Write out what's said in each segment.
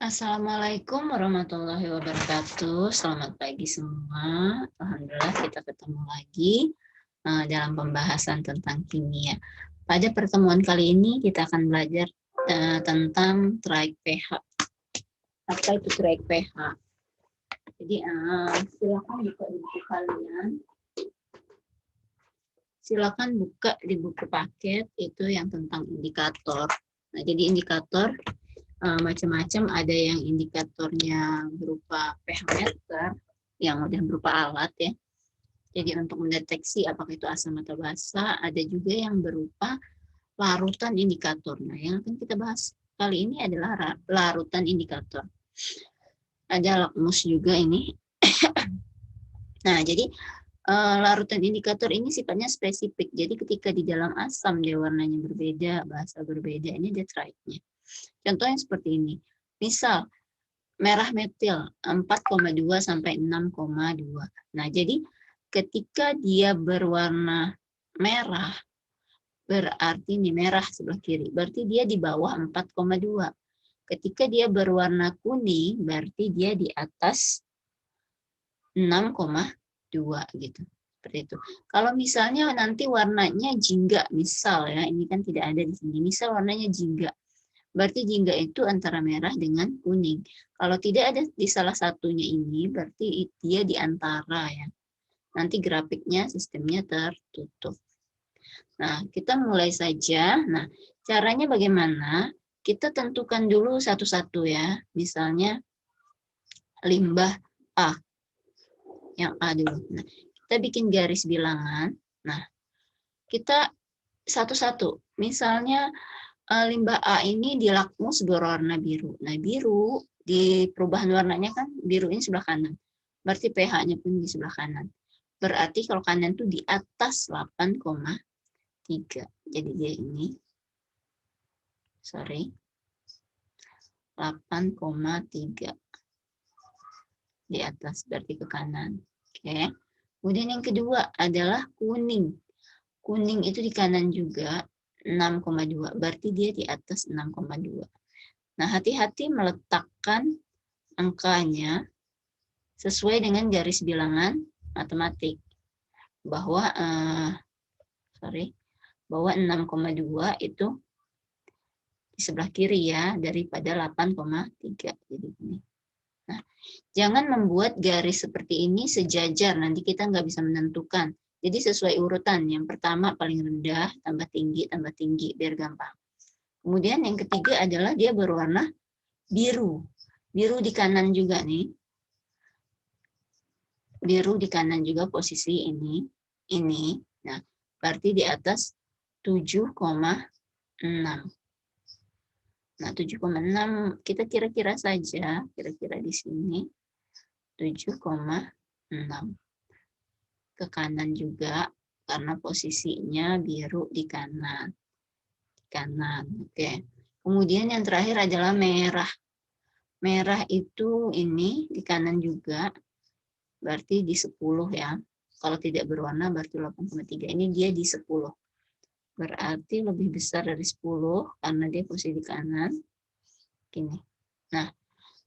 Assalamualaikum warahmatullahi wabarakatuh. Selamat pagi semua. Alhamdulillah kita ketemu lagi dalam pembahasan tentang kimia. Pada pertemuan kali ini kita akan belajar tentang traik pH. Apa itu traik pH? Jadi silakan buka di buku kalian. Silakan buka di buku paket itu yang tentang indikator. Nah, jadi indikator macam-macam, ada yang indikatornya berupa pH meter yang udah berupa alat ya. Jadi untuk mendeteksi apakah itu asam atau basa, ada juga yang berupa larutan indikator. Nah, yang akan kita bahas kali ini adalah larutan indikator. Ada lakmus juga ini. Nah, jadi larutan indikator ini sifatnya spesifik. Jadi ketika di dalam asam dia warnanya berbeda, basa berbeda, ini dia traiknya. Contohnya seperti ini. Misal merah metil 4,2 sampai 6,2. Nah, jadi ketika dia berwarna merah, berarti ini merah sebelah kiri, berarti dia di bawah 4,2. Ketika dia berwarna kuning, berarti dia di atas 6,2 gitu. Seperti itu. Kalau misalnya nanti warnanya jingga, misal ya, ini kan tidak ada di sini. Misal warnanya jingga. Berarti jingga itu antara merah dengan kuning. Kalau tidak ada di salah satunya ini, berarti dia di antara ya. Nanti grafiknya sistemnya tertutup. Nah, kita mulai saja. Nah, caranya bagaimana? Kita tentukan dulu satu-satu ya. Misalnya limbah A. Yang A dulu. Nah, kita bikin garis bilangan. Nah, kita satu-satu. Misalnya limbah A ini di lakmus berwarna biru. Nah, biru di perubahan warnanya kan biru ini sebelah kanan. Berarti pH-nya pun di sebelah kanan. Berarti kalau kanan itu di atas 8,3. Jadi dia ini 8,3 di atas, berarti ke kanan. Oke. Kemudian yang kedua adalah kuning. Kuning itu di kanan juga 6,2, berarti dia di atas 6,2. Nah, hati-hati meletakkan angkanya sesuai dengan garis bilangan matematik. Bahwa 6,2 itu di sebelah kiri ya, daripada 8,3. Jadi ini. Nah, jangan membuat garis seperti ini sejajar, nanti kita nggak bisa menentukan. Jadi sesuai urutan. Yang pertama paling rendah, tambah tinggi, biar gampang. Kemudian yang ketiga adalah dia berwarna biru. Biru di kanan juga nih. Biru di kanan juga posisi ini. Nah, berarti di atas 7,6. Nah, 7,6 kita kira-kira saja, kira-kira di sini 7,6. Ke kanan juga karena posisinya biru di kanan. Oke. Kemudian yang terakhir adalah merah. Merah itu ini di kanan juga, berarti di 10 ya. Kalau tidak berwarna berarti 8,3. Ini dia di 10. Berarti lebih besar dari 10 karena dia posisi di kanan. Gini. Nah,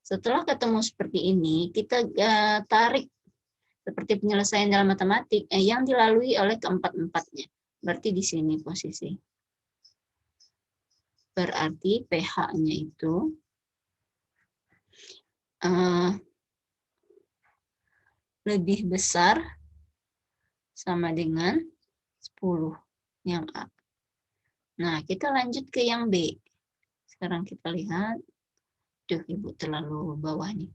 setelah ketemu seperti ini, kita tarik seperti penyelesaian dalam matematik yang dilalui oleh keempat-empatnya. Berarti di sini posisi. Berarti pH-nya itu lebih besar sama dengan 10 yang A. Nah, kita lanjut ke yang B. Sekarang kita lihat. Duh, Ibu terlalu bawah nih.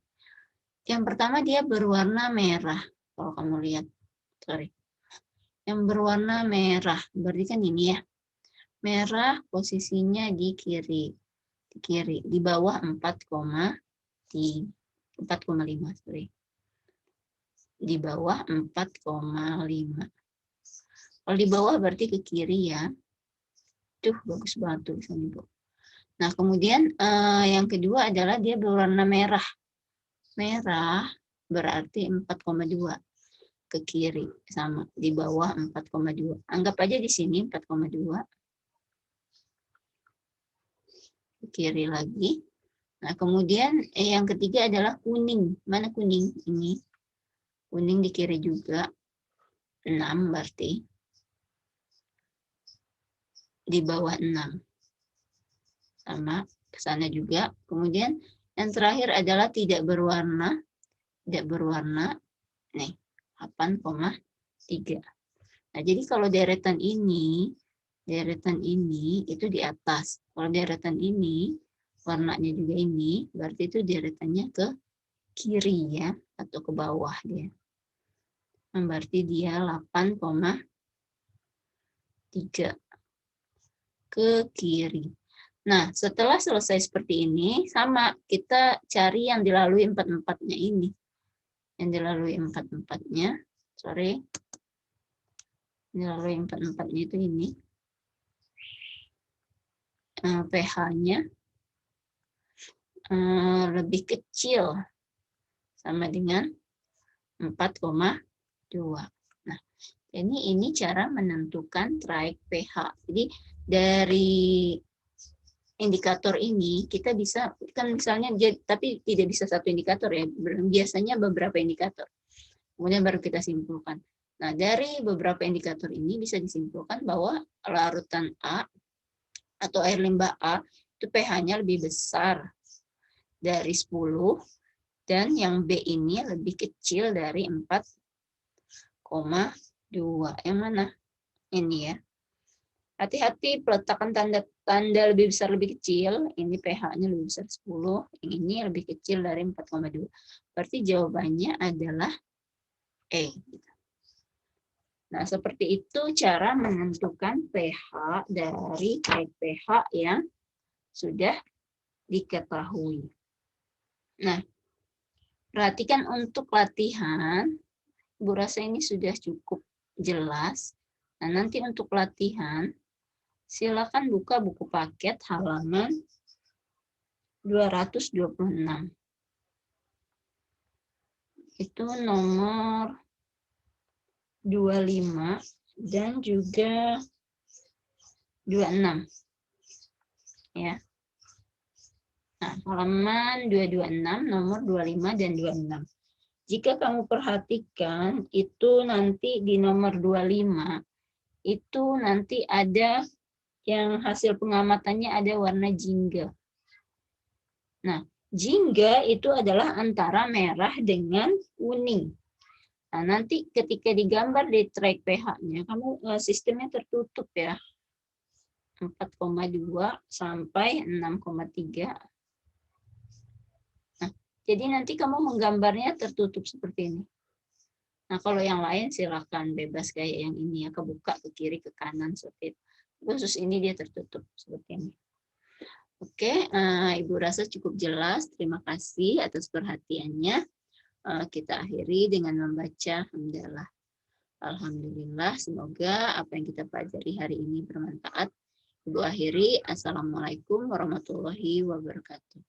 Yang pertama dia berwarna merah. Kalau kamu lihat. Yang berwarna merah. Berarti kan ini ya. Merah posisinya di kiri. Di bawah 4,5. Di bawah 4,5. Kalau di bawah berarti ke kiri ya. Tuh, bagus banget tulisan Ibu. Nah, kemudian yang kedua adalah dia berwarna merah. Merah berarti 4,2 ke kiri sama di bawah 4,2. Anggap aja di sini 4,2. Ke kiri lagi Nah, kemudian yang ketiga adalah kuning. Mana kuning? Ini. Kuning di kiri juga. 6 berarti. Di bawah 6. Sama ke sana juga. Kemudian yang terakhir adalah tidak berwarna. Tidak berwarna. Nih, 8,3. Nah, jadi kalau deretan ini itu di atas. Kalau deretan ini, warnanya juga ini, berarti itu deretannya ke kiri ya, atau ke bawah dia. Nah, berarti dia 8,3 ke kiri. Nah, setelah selesai seperti ini, sama kita cari yang dilalui 4-4-nya ini. Yang dilalui 4-4-nya, dilalui 4-4-nya itu ini. pH-nya lebih kecil, sama dengan 4,2. Nah, ini cara menentukan traik pH. Jadi dari indikator ini kita bisa kan misalnya, tapi tidak bisa satu indikator ya, biasanya beberapa indikator. Kemudian baru kita simpulkan. Nah, dari beberapa indikator ini bisa disimpulkan bahwa larutan A atau air limbah A itu pH-nya lebih besar dari 10, dan yang B ini lebih kecil dari 4,2. Yang mana? Ini ya. Hati-hati peletakan tanda lebih besar lebih kecil. Ini pH-nya lebih besar 10, yang ini lebih kecil dari 4,2. Berarti jawabannya adalah E. Nah, seperti itu cara menentukan pH dari pH yang sudah diketahui. Nah, perhatikan untuk latihan, Ibu rasa ini sudah cukup jelas. Nah, nanti untuk latihan, silakan buka buku paket halaman 226. Itu nomor 25 dan juga 26. Ya. Nah, halaman 226, nomor 25 dan 26. Jika kamu perhatikan, itu nanti di nomor 25, itu nanti ada yang hasil pengamatannya ada warna jingga. Nah, jingga itu adalah antara merah dengan kuning. Nah, nanti ketika digambar di track pH-nya, kamu sistemnya tertutup ya. 4,2 sampai 6,3. Jadi nanti kamu menggambarnya tertutup seperti ini. Nah, kalau yang lain silakan bebas kayak yang ini ya, kebuka ke kiri ke kanan seperti itu. Khusus ini dia tertutup seperti ini. Oke, Ibu rasa cukup jelas. Terima kasih atas perhatiannya. Kita akhiri dengan membaca hamdalah. Alhamdulillah, semoga apa yang kita pelajari hari ini bermanfaat. Ibu akhiri, Assalamualaikum warahmatullahi wabarakatuh.